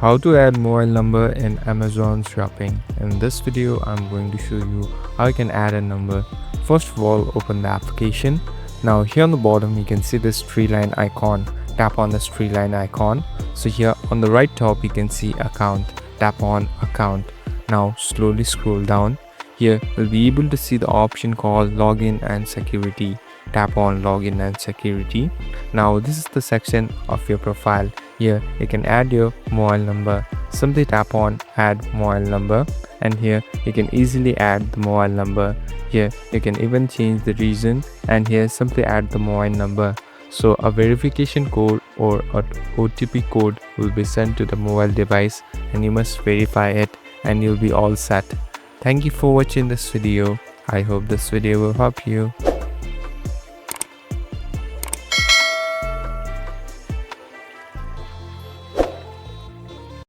How to add mobile number in Amazon shopping. In this video I'm going to show you how you can add a number. First of all, open the application. Now here on the bottom you can see this tree line icon. Tap on this tree line icon. So here on the right top you can see account. Tap on account. Now slowly scroll down. Here you'll be able to see the option called login and security. Tap on login and security. Now this is the section of your profile. Here you can add your mobile number. Simply tap on add mobile number, and here you can easily add the mobile number. Here you can even change the region, and here simply add the mobile number. So a verification code or an OTP code will be sent to the mobile device, and you must verify it and you'll be all set. Thank you for watching this video. I hope this video will help you.